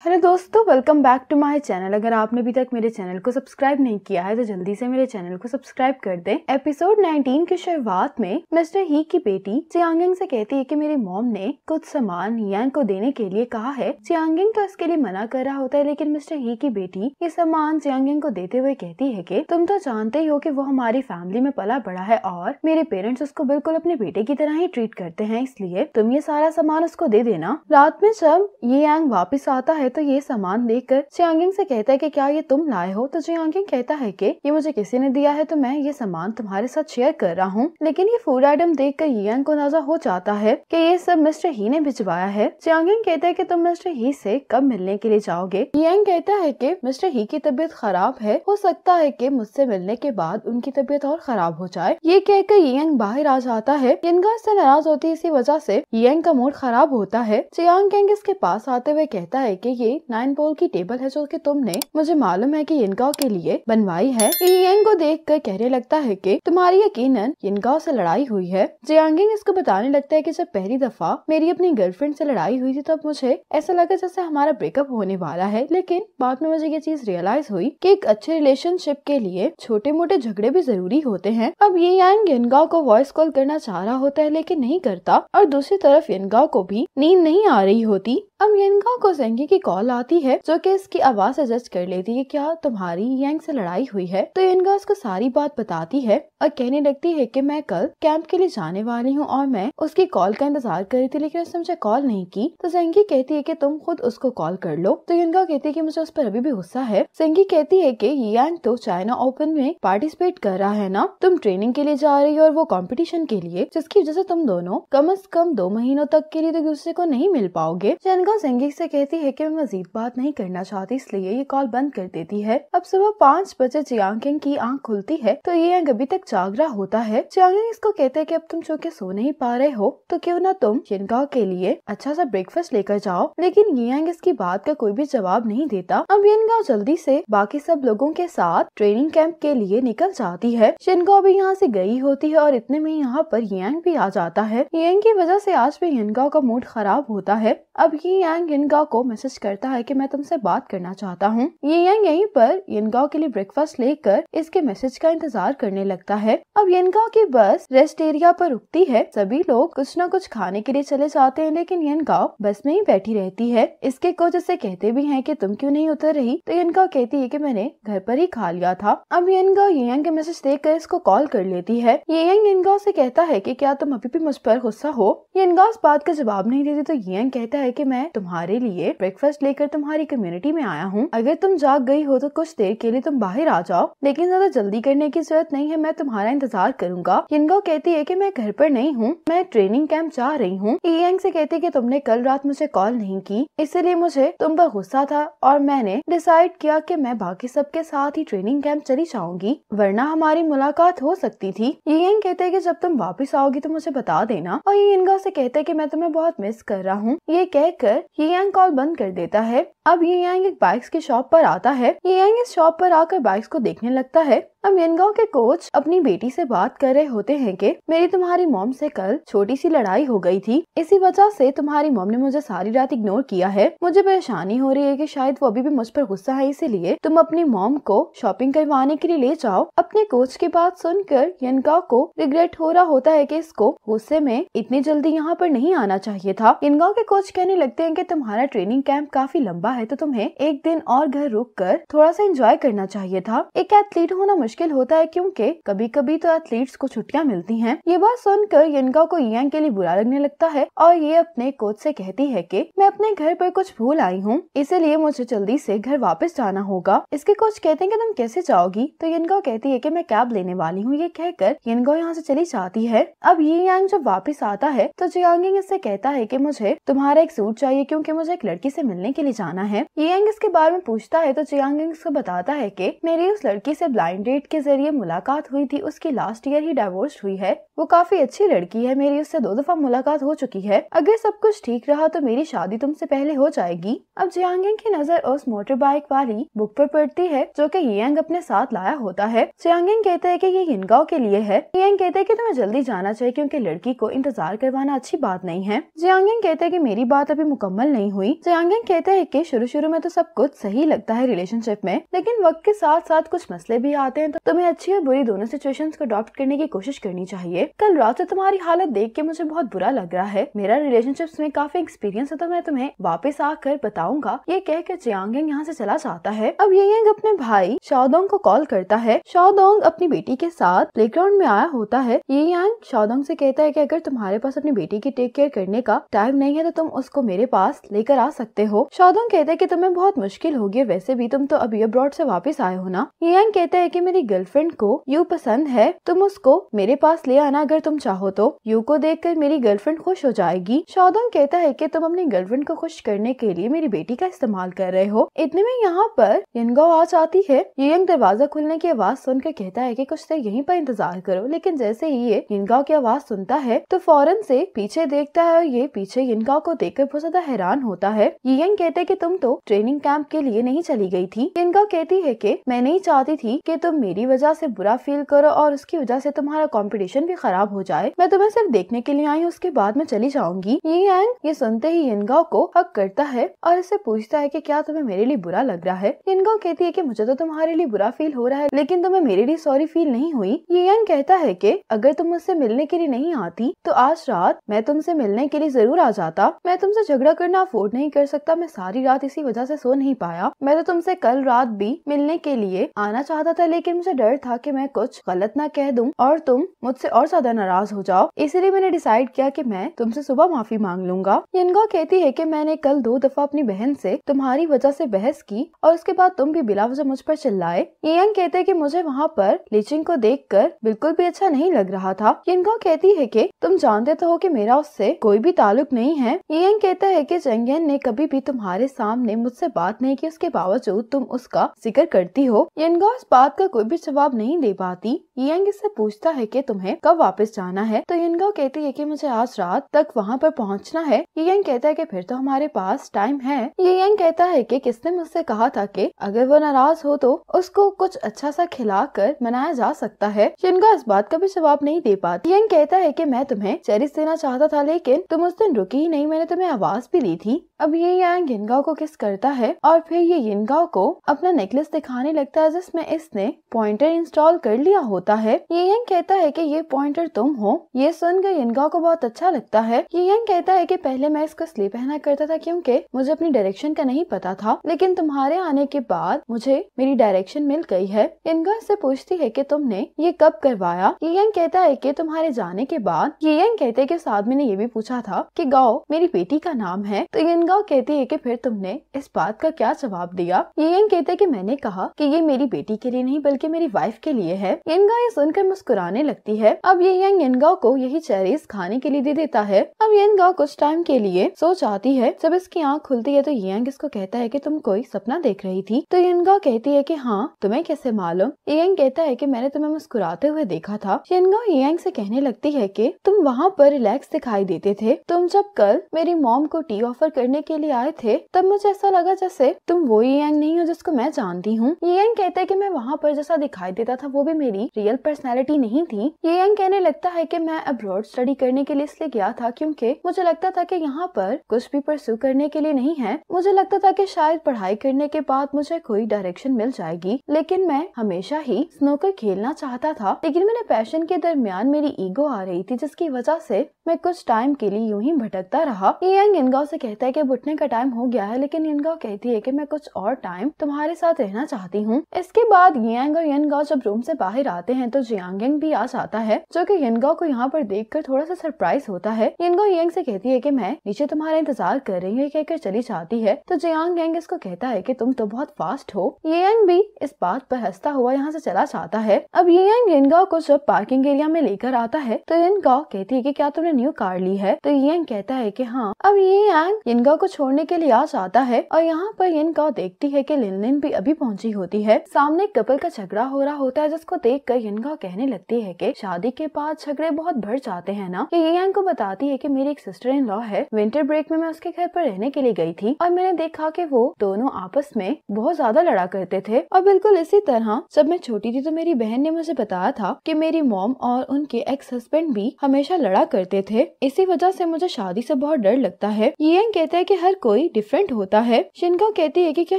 Hello दोस्तों, welcome back to my channel. अगर आपने अभी तक मेरे चैनल को सब्सक्राइब नहीं किया है तो जल्दी से मेरे चैनल को सब्सक्राइब कर दें। एपिसोड 19 की शुरुआत में मिस्टर ही की बेटी चियांगिंग से कहती है कि मेरी मॉम ने कुछ सामान यांग को देने के लिए कहा है। चियांगिंग तो इसके लिए मना कर रहा होता है, लेकिन मिस्टर ही की बेटी ये सामान चियांगिंग को देते हुए कहती है कि तुम तो जानते ही हो कि वो हमारी फैमिली में पला बड़ा है और मेरे पेरेंट्स उसको बिल्कुल अपने बेटे की तरह ही ट्रीट करते हैं, इसलिए तुम ये सारा सामान उसको दे देना। रात में जब ये यांग वापिस आता है तो ये सामान देखकर चियांगिंग से कहता है कि क्या ये तुम लाए हो। तो चियांगिंग कहता है कि ये मुझे किसी ने दिया है तो मैं ये सामान तुम्हारे साथ शेयर कर रहा हूँ। लेकिन ये फूड आइटम देखकर यांग को अंदाजा हो जाता है कि ये सब मिस्टर ही ने भिजवाया है। चियांगिंग कहता है कि तुम मिस्टर ही से कब मिलने के लिए जाओगे। यांग कहता है कि मिस्टर ही की तबीयत खराब है, हो सकता है कि मुझसे मिलने के बाद उनकी तबीयत और खराब हो जाए। ये कहकर यांग बाहर आ जाता है। यिनगा इससे नाराज होती है, इसी वजह से यांग का मूड खराब होता है। चियांगिंग इसके पास आते हुए कहता है कि ये 9 पोल की टेबल है जो कि तुमने मुझे मालूम है कि यिनगाओ के लिए बनवाई है। यांग को देखकर कहने लगता है कि तुम्हारी यकीनन यिनगाओ से लड़ाई हुई है। चियांगिंग इसको बताने लगता है कि जब पहली दफा मेरी अपनी गर्लफ्रेंड से लड़ाई हुई थी तब मुझे ऐसा लगा जैसे हमारा ब्रेकअप होने वाला है, लेकिन बाद में मुझे ये चीज रियलाइज हुई कि एक अच्छे रिलेशनशिप के लिए छोटे मोटे झगड़े भी जरूरी होते हैं। अब ये यांग यिनगाओ को वॉइस कॉल करना चाह रहा होता है लेकिन नहीं करता, और दूसरी तरफ यिनगाओ को भी नींद नहीं आ रही होती। अब यिनगाओ को ज़ेंगी की कॉल आती है जो कि इसकी आवाज से जज कर लेती है क्या तुम्हारी यांग से लड़ाई हुई है। तो यिनगाओ उसको सारी बात बताती है और कहने लगती है कि मैं कल कैंप के लिए जाने वाली हूँ और मैं उसकी कॉल का इंतजार कर रही थी लेकिन उसने मुझे कॉल नहीं की। तो ज़ेंगी कहती है कि तुम खुद उसको कॉल कर लो। तो यिनगाओ कहती है कि मुझे उस पर अभी भी गुस्सा है। ज़ेंगी कहती है कि यांग तो चाइना ओपन में पार्टिसिपेट कर रहा है ना, तुम ट्रेनिंग के लिए जा रही हो और वो कंपटीशन के लिए, जिसकी वजह से तुम दोनों कम से कम 2 महीनों तक के लिए एक दूसरे को नहीं मिल पाओगे। ज़ेंगी से कहती है कि मैं मजीद बात नहीं करना चाहती, इसलिए ये कॉल बंद कर देती है। अब सुबह 5 बजे चियांगिंग की आंख खुलती है तो ये यांग अभी तक जाग रहा होता है। चियांगिंग इसको कहते हैं कि अब तुम चूंकि सो नहीं पा रहे हो तो क्यों ना तुम यिनगाओ के लिए अच्छा सा ब्रेकफास्ट लेकर जाओ। लेकिन ये यांग इसकी बात का कोई भी जवाब नहीं देता। अब यिनगाओ जल्दी से बाकी सब लोगों के साथ ट्रेनिंग कैंप के लिए निकल जाती है। यिनगाओ भी यहाँ से गई होती है और इतने में यहाँ पर यांग भी आ जाता है। यांग की वजह से आज भी यिनगाओ का मूड खराब होता है। अब ये यांग यिनगाओ को मैसेज करता है कि मैं तुमसे बात करना चाहता हूँ। ये यांग यहीं पर यिनगाओ के लिए ब्रेकफास्ट लेकर इसके मैसेज का इंतजार करने लगता है। अब यिनगाओ की बस रेस्ट एरिया पर रुकती है। सभी लोग कुछ न कुछ खाने के लिए चले जाते हैं लेकिन यिनगाओ बस में ही बैठी रहती है। इसके कोच इसे कहते भी हैं कि तुम क्यों नहीं उतर रही। तो यिनगाओ कहती है कि मैंने घर पर ही खा लिया था। अब यिनगाओ ये यांग के मैसेज देखकर इसको कॉल कर लेती है। ये यांग यिनगाओ से कहता है कि क्या तुम अभी भी मुझ पर गुस्सा हो। यिनगाओ इस बात का जवाब नहीं देती तो ये यांग कहता है कि मैं तुम्हारे लिए ब्रेकफास्ट लेकर तुम्हारी कम्युनिटी में आया हूँ। अगर तुम जाग गई हो तो कुछ देर के लिए तुम बाहर आ जाओ, लेकिन ज्यादा जल्दी करने की जरूरत नहीं है, मैं तुम्हारा इंतजार करूंगा। यिनगाओ कहती है कि मैं घर पर नहीं हूँ, मैं ट्रेनिंग कैंप जा रही हूँ। ये यांग से कहती है कि तुमने कल रात मुझे कॉल नहीं की, इसलिए मुझे तुम पर गुस्सा था और मैंने डिसाइड किया कि मैं बाकी सबके साथ ही ट्रेनिंग कैंप चली जाऊंगी, वरना हमारी मुलाकात हो सकती थी। ये यांग कहते हैं कि जब तुम वापस आओगी तो मुझे बता देना। और ये यिनगाओ से कहते हैं कि मैं तुम्हें बहुत मिस कर रहा हूँ। ये कहकर ये यांग कॉल बंद कर देता है। अब ये यांग एक बाइक्स की शॉप पर आता है। ये यांग इस शॉप पर आकर बाइक्स को देखने लगता है। अब यिनगाओ के कोच अपनी बेटी से बात कर रहे होते हैं कि मेरी तुम्हारी मॉम से कल छोटी सी लड़ाई हो गई थी, इसी वजह से तुम्हारी मॉम ने मुझे सारी रात इग्नोर किया है। मुझे परेशानी हो रही है कि शायद वो अभी भी मुझ पर गुस्सा है, इसीलिए तुम अपनी मॉम को शॉपिंग करवाने के लिए ले जाओ। अपने कोच की बात सुनकर यिनगाओ को रिग्रेट हो रहा होता है कि इसको गुस्से में इतनी जल्दी यहाँ पर नहीं आना चाहिए था। यिनगाओ के कोच कहने लगते हैं कि तुम्हारा ट्रेनिंग कैंप काफी लंबा है तो तुम्हें एक दिन और घर रुक कर थोड़ा सा एंजॉय करना चाहिए था। एक एथलीट होना मुश्किल होता है क्योंकि कभी कभी तो एथलीट्स को छुट्टियां मिलती हैं। ये बात सुनकर यिनगाओ को यांग के लिए बुरा लगने लगता है और ये अपने कोच से कहती है कि मैं अपने घर पर कुछ भूल आई हूँ, इसीलिए मुझे जल्दी से घर वापस जाना होगा। इसके कोच कहते हैं कि तुम कैसे जाओगी। तो यिनगाओ कहती है कि मैं कैब लेने वाली हूँ। ये कहकर यिनगाओ यहाँ से चली जाती है। अब ये यांग जब वापस आता है तो चियांगिंग इससे कहता है कि मुझे तुम्हारा एक सूट चाहिए क्योंकि मुझे एक लड़की से मिलने के लिए जाना है। ये यांग इसके बारे में पूछता है तो चियांगिंग इसको बताता है कि मेरी उस लड़की से ब्लाइंड डेट के जरिए मुलाकात हुई थी, उसकी लास्ट ईयर ही डिवोर्स हुई है। वो काफी अच्छी लड़की है, मेरी उससे 2 दफा मुलाकात हो चुकी है। अगर सब कुछ ठीक रहा तो मेरी शादी तुमसे पहले हो जाएगी। अब चियांगिंग की नजर उस मोटर बाइक वाली बुक पर पड़ती है जो कि यांग अपने साथ लाया होता है। चियांगिंग कहते हैं कि ये यिनगाओ के लिए है। यांग कहते हैं कि तुम्हें जल्दी जाना चाहिए क्योंकि लड़की को इंतजार करवाना अच्छी बात नहीं है। चियांगिंग कहते हैं कि मेरी बात अभी मुकम्मल नहीं हुई। जियांगिंग कहता है कि शुरू में तो सब कुछ सही लगता है रिलेशनशिप में, लेकिन वक्त के साथ साथ कुछ मसले भी आते हैं, तो तुम्हें अच्छी और बुरी दोनों सिचुएशंस को अडॉप्ट करने की कोशिश करनी चाहिए। कल रात से तुम्हारी हालत देख के मुझे बहुत बुरा लग रहा है। मेरा रिलेशनशिप्स में काफी एक्सपीरियंस है, तो मैं तुम्हें वापस आकर बताऊंगा। ये कहकर जियांगिंग यहाँ से चला जाता है। अब ये अपने भाई शाओडोंग को कॉल करता है। शाओडोंग अपनी बेटी के साथ प्लेग्राउंड में आया होता है। ये शाओडोंग से कहता है कि अगर तुम्हारे पास अपनी बेटी की टेक केयर करने का टाइम नहीं है तो तुम उसको मेरे पास लेकर आ सकते हो। शाओडोंग कहता है कि तुम्हें बहुत मुश्किल होगी, वैसे भी तुम तो अभी अब्रॉड से वापस आए हो ना। ये कहता है कि मेरी गर्लफ्रेंड को यू पसंद है, तुम उसको मेरे पास ले आना अगर तुम चाहो तो। यू को देखकर मेरी गर्लफ्रेंड खुश हो जाएगी। शाओडोंग कहता है कि तुम अपनी गर्लफ्रेंड को खुश करने के लिए मेरी बेटी का इस्तेमाल कर रहे हो। इतने में यहाँ पर यिनगाओ आ जाती है। ये दरवाजा खुलने की आवाज सुनकर कहता है कि कुछ देर यहीं पर इंतजार करो, लेकिन जैसे ही ये यिनगाओ की आवाज सुनता है तो फौरन से पीछे देखता है और ये पीछे यिनगाओ को देखकर बहुत ज्यादा हैरान होता है। ये कहते हैं कि तुम तो ट्रेनिंग कैंप के लिए नहीं चली गई थी। यिनगाओ कहती है कि मैं नहीं चाहती थी कि तुम मेरी वजह से बुरा फील करो और उसकी वजह से तुम्हारा कंपटीशन भी खराब हो जाए। मैं तुम्हें सिर्फ देखने के लिए आई हूँ, उसके बाद मैं चली जाऊंगी। ये सुनते ही यिनगाओ को हक करता है और इससे पूछता है कि क्या तुम्हें मेरे लिए बुरा लग रहा है। यिनगाओ कहती है कि मुझे तो तुम्हारे लिए बुरा फील हो रहा है, लेकिन तुम्हें मेरे लिए सॉरी फील नहीं हुई। ये कहता है कि अगर तुम मुझसे मिलने के लिए नहीं आती तो आज रात मैं तुमसे मिलने के लिए जरूर आ जाता। मैं तुमसे झगड़ा करना अफोर्ड नहीं कर सकता, मैं सारी रात इसी वजह से सो नहीं पाया। मैं तो तुमसे कल रात भी मिलने के लिए आना चाहता था, लेकिन मुझे डर था कि मैं कुछ गलत ना कह दूं और तुम मुझसे और ज्यादा नाराज हो जाओ, इसीलिए मैंने डिसाइड किया कि मैं तुमसे सुबह माफी मांग लूंगा। यिनगाओ कहती है कि मैंने कल 2 दफा अपनी बहन से तुम्हारी वजह से बहस की और उसके बाद तुम भी बिला वजह मुझ पर चिल्लाए। यियांग कहते हैं कि मुझे वहाँ पर लीचिंग को देखकर बिल्कुल भी अच्छा नहीं लग रहा था। यिनगाओ कहती है कि तुम जानते तो हो कि मेरा उससे कोई भी ताल्लुक नहीं है। यियांग कहता है कि चेंगियन ने कभी भी तुम्हारे सामने मुझसे बात नहीं की, उसके बावजूद तुम उसका जिक्र करती हो। यिनगाओ इस बात का कोई भी जवाब नहीं दे पाती। यियांग इससे पूछता है कि तुम्हें कब वापस जाना है, तो यिनगाओ कहती है कि मुझे आज रात तक वहाँ पर पहुँचना है। यियांग कहता है कि फिर तो हमारे पास टाइम है। यियांग कहता है कि किसने मुझसे कहा था कि अगर वो नाराज हो तो उसको कुछ अच्छा सा खिलाकर मनाया जा सकता है। यिनगाओ इस बात का भी जवाब नहीं दे पाती। यियांग कहता है कि मैं तुम्हें चेरीज देना चाहता था, लेकिन तुम उस दिन रुकी ही नहीं, मैंने तुम्हें आवाज भी दी थी। अब ये यियांग यिनगाओ को किस करता है और फिर ये यिनगाओ को अपना नेकलेस दिखाने लगता है जिसमें इसने पॉइंटर इंस्टॉल कर लिया होता है। यियांग कहता है कि ये पॉइंटर तुम हो। ये सुनकर यिनगाओ को बहुत अच्छा लगता है। यियांग कहता है कि पहले मैं इसको इसलिए पहना करता था क्योंकि मुझे अपनी डायरेक्शन का नहीं पता था, लेकिन तुम्हारे आने के बाद मुझे मेरी डायरेक्शन मिल गई है। यिनगाओ इससे पूछती है कि तुमने ये कब करवाया। यियांग कहता है कि तुम्हारे जाने के बाद। यियांग कहते हैं कि उस आदमी ने ये भी पूछा था कि गाओ मेरी बेटी का नाम है, तो यिनगाओ कहती है कि फिर तुमने इस बात का क्या जवाब दिया। यियांग कहते हैं कि मैंने कहा कि ये मेरी बेटी के लिए नहीं बल्कि मेरी वाइफ के लिए है। यिनगाओ ये सुनकर मुस्कुराने लगती है। अब यियांग यिनगाओ को यही चेरीज खाने के लिए दे देता है। अब यिनगाओ कुछ टाइम के लिए सो जाती है। जब इसकी आँख खुलती है तो यियांग इसको कहता है कि तुम कोई सपना देख रही थी, तो यिनगाओ कहती है कि हाँ, तुम्हें कैसे मालूम। यियांग कहता है कि मैंने तुम्हें मुस्कुराते हुए देखा था। यिनगाओ यियांग से कहने लगती है कि तुम वहाँ पर रिलैक्स दिखाई देते थे। तुम जब कल मेरी मॉम को टी ऑफर करने के लिए आए थे तब मुझे ऐसा लगा जैसे तुम वो यियांग नहीं हो जिसको मैं जानती हूँ। यियांग कहता है कि मैं वहाँ पर जैसा दिखाई देता था वो भी मेरी रियल पर्सनैलिटी नहीं थी। यियांग कहने लगता है कि मैं अब्रॉड स्टडी करने के लिए इसलिए गया था क्योंकि मुझे लगता था कि यहाँ पर कुछ भी परस्यू करने के लिए नहीं है। मुझे लगता था कि शायद पढ़ाई करने के बाद मुझे कोई डायरेक्शन मिल जाएगी, लेकिन मैं हमेशा ही स्नूकर खेलना चाहता था, लेकिन मेरे पैशन के दरमियान मेरी ईगो आ रही थी जिसकी वजह से मैं कुछ टाइम के लिए यूं ही भटकता रहा। यियांग यिनगाओ से कहता है कि उठने का टाइम हो गया है, लेकिन यिनगाओ कहती है कि मैं कुछ और टाइम तुम्हारे साथ रहना चाहती हूँ। इसके बाद यियांग और यिनगाओ जब रूम से बाहर आते हैं तो जियांगिंग भी आ जाता है, जो कि यिनगाओ को यहाँ पर देखकर थोड़ा सा सरप्राइज होता है। यिनगाओ यियांग से कहती है कि मैं नीचे तुम्हारा इंतजार कर रही हूँ, कहकर चली जाती है। तो जियांगिंग इसको कहता है कि तुम तो बहुत फास्ट हो। यियांग भी इस बात पर हंसता हुआ यहाँ से चला जाता है। अब यियांग यिनगाओ को जब पार्किंग एरिया में लेकर आता है तो यिनगाओ कहती है कि क्या तुमने न्यू कार ली है, तो यियांग कहता है कि हाँ। अब यियांग यिनगाओ को छोड़ने के लिए आ जाता है और यहाँ पर यिनका देखती है कि लिनलिन भी अभी पहुंची होती है। सामने एक कपल का झगड़ा हो रहा होता है, जिसको देखकर यिनका कहने लगती है कि शादी के बाद झगड़े बहुत बढ़ जाते हैं ना। ये यांग को बताती है कि मेरी एक सिस्टर इन लॉ है, विंटर ब्रेक में मैं उसके घर पर रहने के लिए गई थी और मैंने देखा कि वो दोनों आपस में बहुत ज्यादा लड़ा करते थे। और बिल्कुल इसी तरह जब मैं छोटी थी तो मेरी बहन ने मुझे बताया था कि मेरी मॉम और उनके एक्स हस्बैंड भी हमेशा लड़ा करते थे, इसी वजह से मुझे शादी से बहुत डर लगता है। यांग कहता है कि हर कोई डिफरेंट होता है। शिनका कहती है कि क्या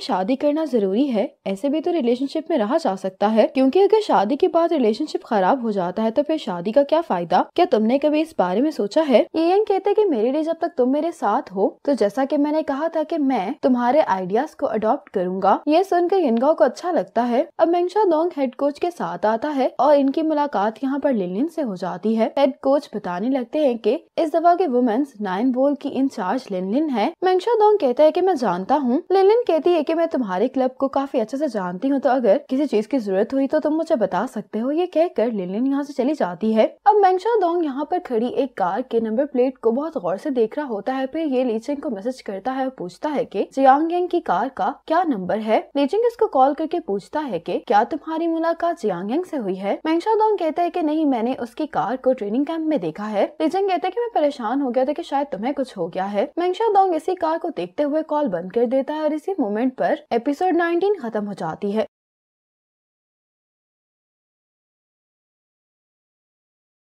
शादी करना जरूरी है, ऐसे भी तो रिलेशनशिप में रहा जा सकता है, क्योंकि अगर शादी के बाद रिलेशनशिप खराब हो जाता है तो फिर शादी का क्या फायदा। क्या तुमने कभी इस बारे में सोचा है? यांग कहते हैं कि मेरे लिए जब तक तुम मेरे साथ हो तो जैसा कि मैंने कहा था कि मैं तुम्हारे आइडियाज को अडॉप्ट करूंगा। ये सुनकर यिनगा को अच्छा लगता है। अब मेंगशा दोंग हेड कोच के साथ आता है और इनकी मुलाकात यहाँ पर लिनलिन से हो जाती है। हेड कोच बताने लगते हैं कि इस दफा के वुमेन्स 9 बोल की इंचार्ज लिनलिन है। मेंगशा दोंग कहता है कि मैं जानता हूँ। लिनलिन कहती है कि मैं तुम्हारे क्लब को काफी अच्छे से जानती हूँ, तो अगर किसी चीज की जरूरत हुई तो तुम मुझे बता सकते हो। ये कहकर लिनलिन यहाँ से चली जाती है। अब मेंगशा दोंग यहाँ पर खड़ी एक कार के नंबर प्लेट को बहुत गौर से देख रहा होता है। फिर ये लीचिंग को मैसेज करता है और पूछता है कि जियांग की कार का क्या नंबर है। लीचिंग इसको कॉल करके पूछता है कि क्या तुम्हारी मुलाकात जियांग से हुई है। मेंगशा दोंग कहता है कि नहीं, मैंने उसकी कार को ट्रेनिंग कैंप में देखा है। लीचिंग कहता है कि मैं परेशान हो गया था कि शायद तुम्हें कुछ हो गया है। मेंगशा दोंग इसी कार को देखते हुए कॉल बंद कर देता है और इसी मोमेंट पर एपिसोड 19 खत्म हो जाती है।